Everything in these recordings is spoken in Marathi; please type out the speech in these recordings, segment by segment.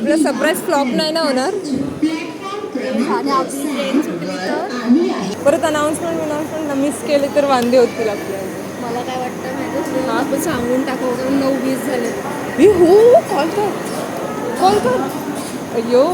आपला सरप्राईज फ्लॉप नाही ना होणार? आणि आपली ट्रेन सुटली तर परत अनाउन्समेंट मिस केले तर वांदे होतील आपल्याला. मला काय वाटतं माहिती आपण सांगून टाकू 9:20 झाले. हो कॉल कर अय्यो.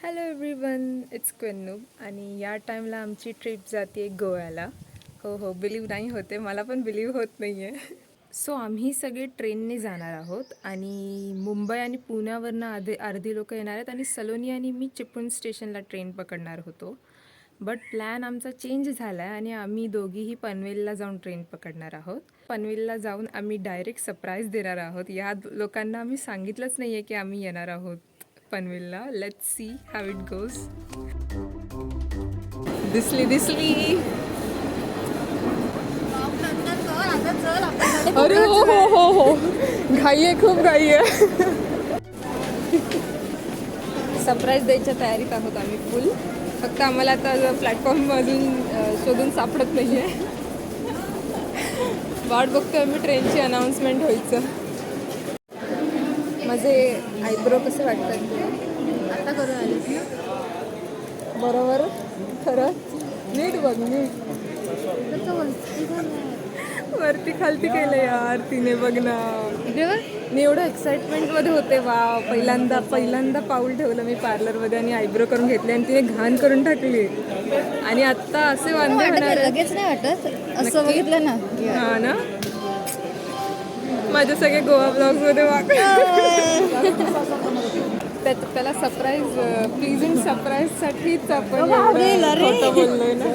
हॅलो एव्हरीवन, इट्स क्वेन्नू आणि या टाईमला आमची ट्रिप जाते गोव्याला. हो बिलीव नाही होते, मला पण बिलीव होत नाही आहे. सो आम्ही सगळे ट्रेनने जाणार आहोत आणि मुंबई आणि पुण्यावरनं अर्धी लोक येणार आहेत आणि सलोनी आणि मी चिपळूण स्टेशनला ट्रेन पकडणार होतो. बट प्लॅन आमचा चेंज झाला आहे आणि आम्ही दोघीही पनवेलला जाऊन ट्रेन पकडणार आहोत. पनवेलला जाऊन आम्ही डायरेक्ट सरप्राईज देणार आहोत. या लोकांना आम्ही सांगितलंच नाही आहे की आम्ही येणार आहोत पनवेलला. Let's see how it goes. दिसली अरे हो घाई आहे, खूप घाई आहे. सरप्राईज द्यायच्या तयारीत आहोत आम्ही फुल. फक्त आम्हाला आता प्लॅटफॉर्म अजून शोधून सापडत नाही आहे. वाट बघतोय आम्ही ट्रेनची अनाऊन्समेंट व्हायचं. माझे आयब्रो कसे वाटतात आता करून आले बरोबर? खरं नीट बघ, नीट वरती खालती केलं यार तिने, बघ ना. मी एवढं एक्साइटमेंटमध्ये होते. वा पहिल्यांदा पाऊल ठेवलं मी पार्लरमध्ये आणि आयब्रो करून घेतले आणि तिने घाण करून टाकली. आणि आत्ता असे वांदे होणार. लगेच नाही वाटत असं बघितलं ना. हा ना, माझे सगळे गोवा ब्लॉग्समध्ये त्याला सरप्राईज, प्लीजिंग सरप्राईजसाठीच आपण खोटं बोललोय ना.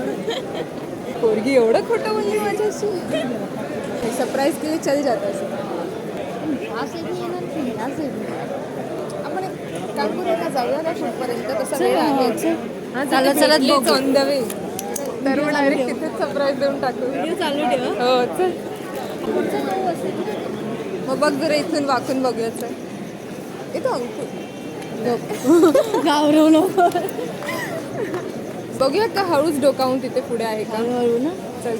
पोरगी एवढं खोटं बोलली माझ्याशी. सरप्राईज के लिए चल जाता असं. आपण एक काम करूया का, जाऊया का शूटपर्यंत? तसा वेळ आहे. चलत ऑन द वे तर मग डायरेक्ट तिथेच सरप्राईज देऊन टाकू. चालू ठेवा. हो चल. मग बघ जरा इथून वाकून बघूयाच. येतो अंकुर गावरव नको. बघूया का हळूच डोकावून तिथे पुढे आहे का? हळूहळू ना. चल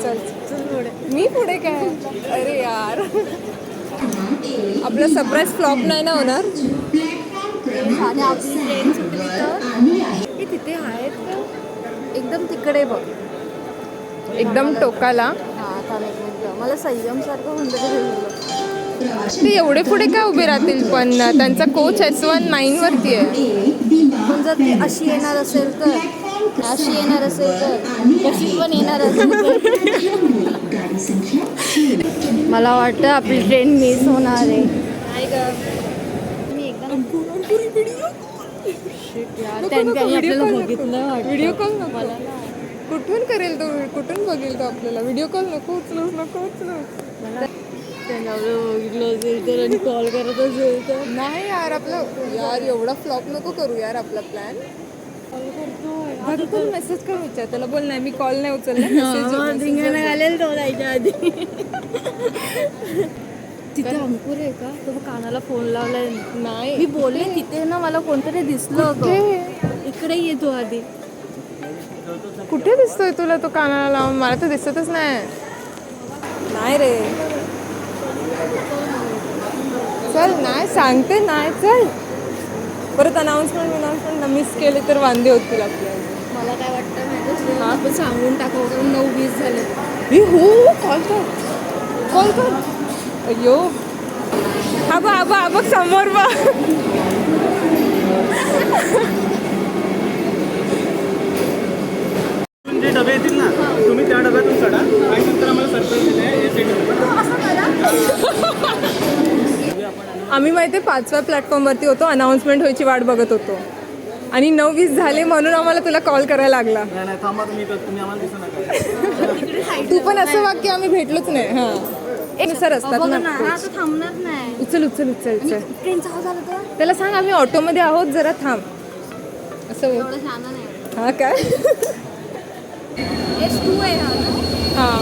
चल चल पुढे. मी पुढे काय? अरे यार, आपला सरप्राईज फ्लॉप नाही ना होणार? आणि आपली ट्रेन सुटली तर तिथे आहेत का? एकदम तिकडे बघ, एकदम टोकाला. हां थांब एक मिनिट, मला संयम सारखं म्हणतं ते एवढे पुढे काय उभे राहतील? पण त्यांचा कोच S19 वरती आहे. पण जर ती अशी येणार असेल तर, अशी येणार असेल तर, कशी पण येणार असेल तर मला वाटतं आपली ट्रेन मिस होणार आहे. मी एकदम त्यांनी आपल्याला बघितलं. व्हिडिओ कॉल नको. कुठून करेल तो? कुठून बघेल तो आपल्याला? व्हिडिओ कॉल नको उचलूच, नको उचलूच. त्यांनी आपल्याला बघितलं असेल तर आणि कॉल करत असेल तर. नाही यार, आपलं यार एवढा फ्लॉप नको करू यार आपला प्लॅन. तू मेसेज कर, विचार त्याला, बोल नाही मी कॉल नाही उचलला. धिंगाणा घालेल तो जायच्या आधी. तिथे अंकुर आहे का? तो कानाला फोन लावलाय. नाही मी बोलले तिथे ना, मला कोणतरी दिसलं होतं. इकडे येतो आधी. कुठे दिसतोय तुला तो कानाला लावून? मला तर दिसतच नाही रे. चल नाही सांगते, नाही चल. परत अनाउन्समेंट मिस केले तर वांदे होतील आपल्याला. मला काय वाटतं माहिती आपण सांगून टाकू 9:20 झाले. हो कॉल कर अय्यो. हा बघ समोर बघ. जे डबे येतील ना, तुम्ही त्या डब्यातून चढा आणि नंतर आम्हाला सरप्राईज दिले. आम्ही माहिती 5व्या प्लॅटफॉर्मवरती होतो, अनाउन्समेंट व्हायची वाट बघत होतो आणि 9:20 झाले म्हणून आम्हाला तुला कॉल करायला लागला. नाही थांबा, तुम्ही आम्हाला दिसू नका. तू पण असं वाक्य आम्ही भेटलोच नाही. हां सर असतात ना. थांबणार नाही. उचल ट्रेनचा आवाज आला तर त्याला सांग आम्ही ऑटोमध्ये आहोत, जरा थांब. असं एवढं शाना नाही. हा काय? S2 आहे हां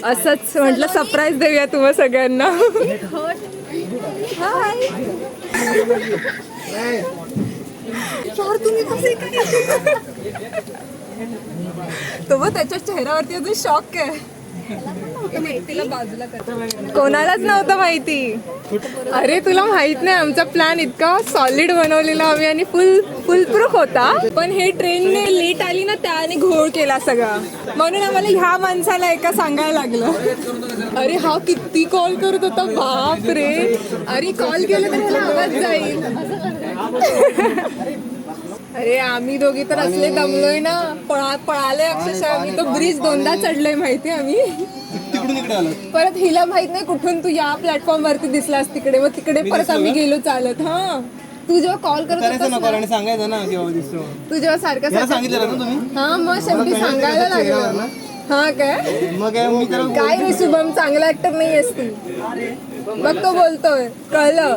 असंच म्हटलं सरप्राईज देऊया तुम्हा सगळ्यांना. हाय. यार तुम्ही कसे काय? तो मग त्याच्या चेहऱ्यावरती अजून शॉक आहे. तिला बाजूला कोणालाच नव्हतं माहिती. अरे तुला माहित नाही आमचा प्लॅन इतका सॉलिड बनवलेला आम्ही आणि फुल प्रूफ होता. पण हे ट्रेनने लेट आली ना त्याने घोळ केला सगळा. म्हणून आम्हाला ह्या माणसाला एका सांगायला लागलं. अरे हा किती कॉल करत होता बाप रे. अरे कॉल केलं तर मला आवाज जाईल. अरे आम्ही दोघी तर असले दमलोय ना. पळाले अक्षरशः. आम्ही तो ब्रिज 2दा चढलोय माहिती आम्ही. परत हिला माहित नाही कुठून तू या प्लॅटफॉर्म वरती दिसलास तिकडे. मग तिकडे परत आम्ही गेलो चालत. हा तू जेव्हा कॉल करत होतास सांगायचं ना केव्हा दिसतो. तू जेव्हा सारखं सांगितलं ना तुम्ही. हा मग शेवटी सांगायला लागलं. हा काय मग मी त्याला काय रे शुभम चांगला ऍक्टर नाही आहेस तू. बघ तो बोलतोय कळलं.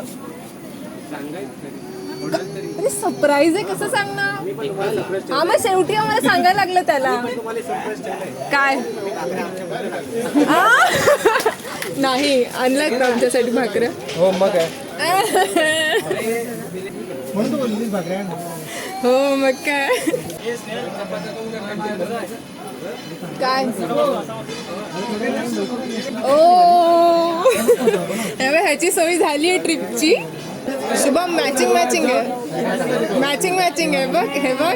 अरे सरप्राईज आहे कसं सांगणार. हा मग शेवटी आम्हाला सांगायला लागलं त्याला. काय नाही आणलाय का आमच्यासाठी भाकऱ्या. हो मग काय म्हणून बोललीस भाकऱ्या. हो मग काय काय ओ ह्याची सोय झाली आहे ट्रिपची. शुभम मॅचिंग आहे. मॅचिंग आहे बघ. हे बघ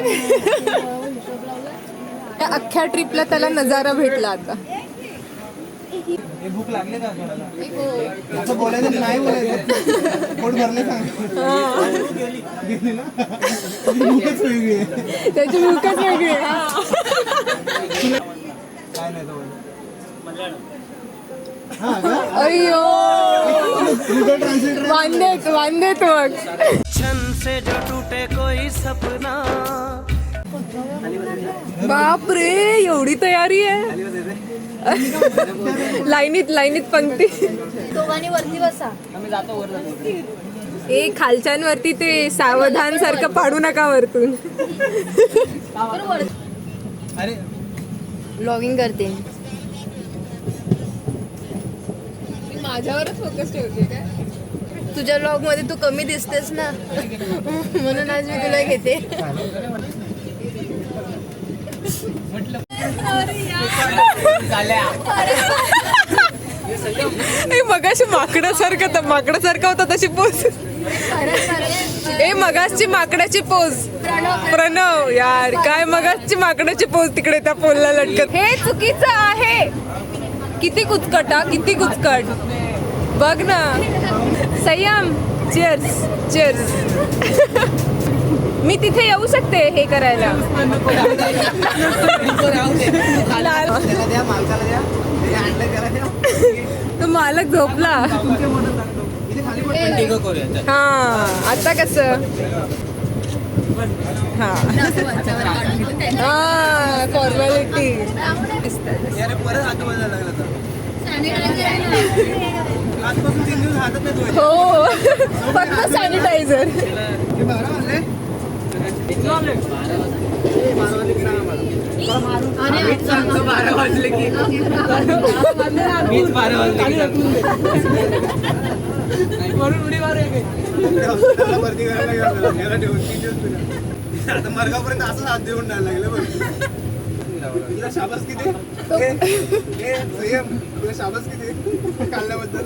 त्या अख्ख्या ट्रिपला त्याला नजारा भेटला आता. भूक लागली का असं बोलायचं नाही. बोलायचं पोट भरले सांगितली ना. भूकच वेगळी आहे. त्याची भूकच वेगळी आहे. काय नाही अय्यो वांदेत मग. बाप रे एवढी तयारी आहे. लाईनीत पंक्ती. दोघांनी वरती बसा. ए खालच्यांवरती ते सावधान सारखं पाडू नका वरतून. अरे ब्लॉगिंग करते. माझ्यावरच फोकस ठेवते काय. तुझ्या ब्लॉग मध्ये तू कमी दिसतेस ना म्हणून आज मी तुला घेते. मगाशी माकडासारखा होता तशी पोज. ए मगासची माकडाची पोज. प्रणव यार काय मगासची माकडाची पोज तिकडे त्या पोलला लटकत. हे चुकीचं आहे. किती कुचकट बघ ना. संयम. चेअर्स. मी तिथे येऊ शकते हे करायला. तो मालक झोपला. हा आता कसं. हा फॉर्मॅलिटी. हो फक्त सॅनिटायझर. आता मर्गापर्यंत असं हात देऊन नाही लागलं. तुला शाबास किती. तुला शाबास किती काढल्याबद्दल.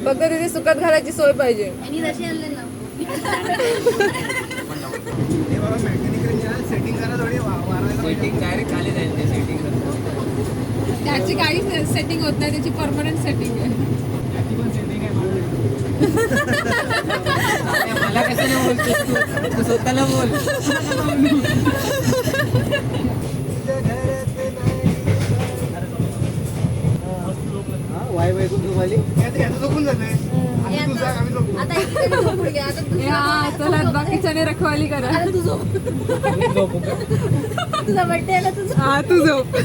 फक्त तिथे सुकत घालायची सोय पाहिजे. त्याची काही सेटिंग होत नाही. त्याची परमनंट सेटिंग आहे. मला कसं नाही बोलतोस तू स्वतःला बोल. बाकीच्याने रखवाली करा. आता तू झोप. तुझा बर्थडे आहे ना तुझा. हा तू झोप.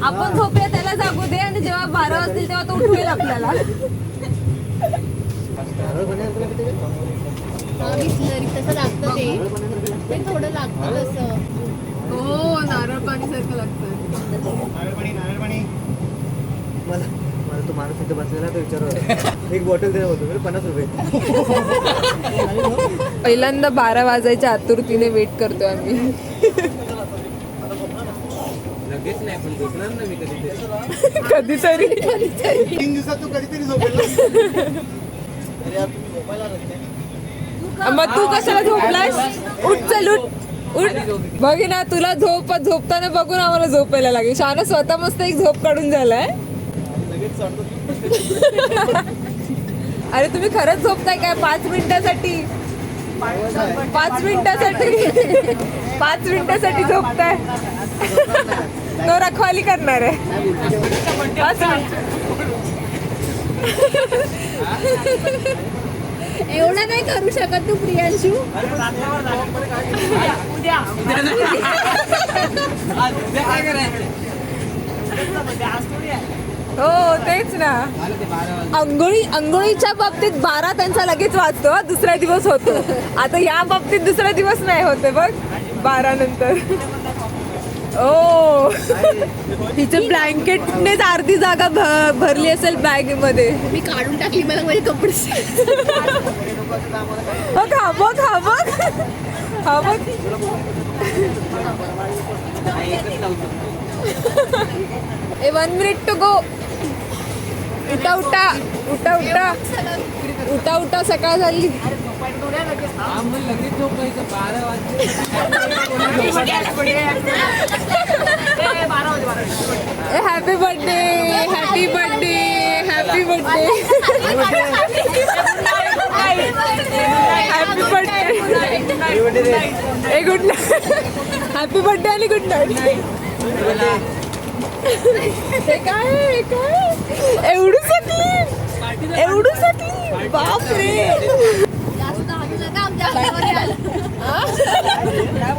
आपण झोपूया त्याला जागू दे आणि जेव्हा 12 वाजतील तेव्हा तो उठवेल आपल्याला. तसं लागतं ते थोडं लागतं तसं. हो नारळ पाणी सारखं लागतं. मला तो माणूस इथे बसलेला तो विचार एक बॉटल देणार होतो 50 रुपये. पहिल्यांदा 12 वाजायच्या आतुरतीने वेट करतोय आम्ही. लगेच नाही पण झोपणार ना मी कधीतरी 3 दिवसात तू कधीतरी झोपेल. मग तू कशाला झोपलास? उठ चल उठ उठ. बघ ना तुला झोपताना बघून आम्हाला झोपायला लागेल. शाना स्वतः मस्त एक झोप काढून झालाय. अरे तुम्ही खरंच झोपताय काय 5 मिनिटासाठी? 5 मिनिटासाठी 5 मिनिटासाठी झोपताय. तो रखवाली करणार आहे. 5 मिनिट. एवढं नाही करू शकत तू प्रियांशू. हो तेच ना. अंघोळीच्या बाबतीत 12 त्यांचा लगेच वाजतो. दुसरा दिवस होतो. आता या बाबतीत दुसरा दिवस नाही होते बघ 12 नंतर. ओ तिच्या ब्लँकेटनेच अर्धी जागा भरली असेल बॅग मध्ये. मी काढून टाकली मला माझे कपडे. बघ हा बघ हा बघ हा बघ. ए 1 मिनिट टू गो. उठा उठा उठा उठा उठा उठा. सकाळ झाली. Happy birthday happy birthday happy birthday happy birthday. A good night. Happy birthday आणि गुड नाईट. हे काय एवढू सकली बापरे.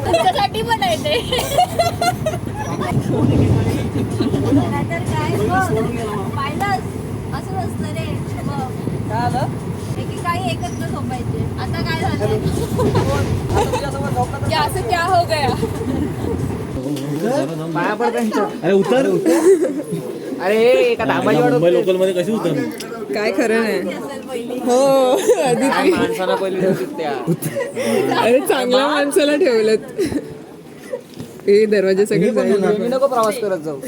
तुमच्यासाठी पण आहे ते. पाहिलंच असं नसतं रे. काही एकत्र झोपायचे. आता काय झालं? क्या असं क्या हो गया? पाया पड त्यांच्या. अरे उतर अरे एका दाबाची वाट मुंबई लोकल मध्ये कशी उतर. काय खरं नाही. हो आधी माणसाला पहिले त्या. अरे चांगल्या माणसाला ठेवलं. हे दरवाजे सगळे नको प्रवास करत जाऊ.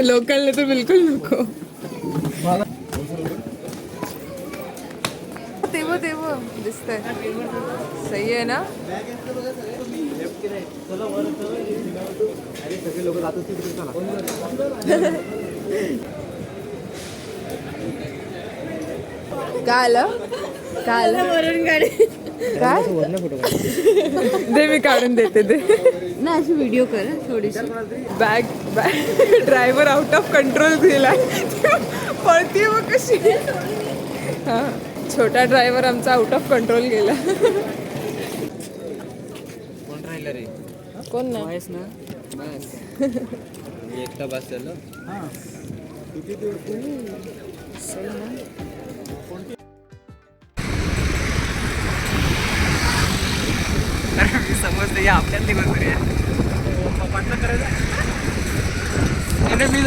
लोकलने तर बिलकुल नको. तेव दिसतंय. सही आहे ना. सगळे लोक जात काय आलं वरून गाडी. काय दे मी काढून देते. दे ना अशी व्हिडिओ कर थोडीशी. Bag driver out of control गेला. पळतीये मग कशी. हा छोटा ड्रायव्हर आमचा आउट ऑफ कंट्रोल गेला. कोण राहिलं रे. कोण ना बस ना बस. एकटा बस झालं. मी समजते या आपल्यात निघून मी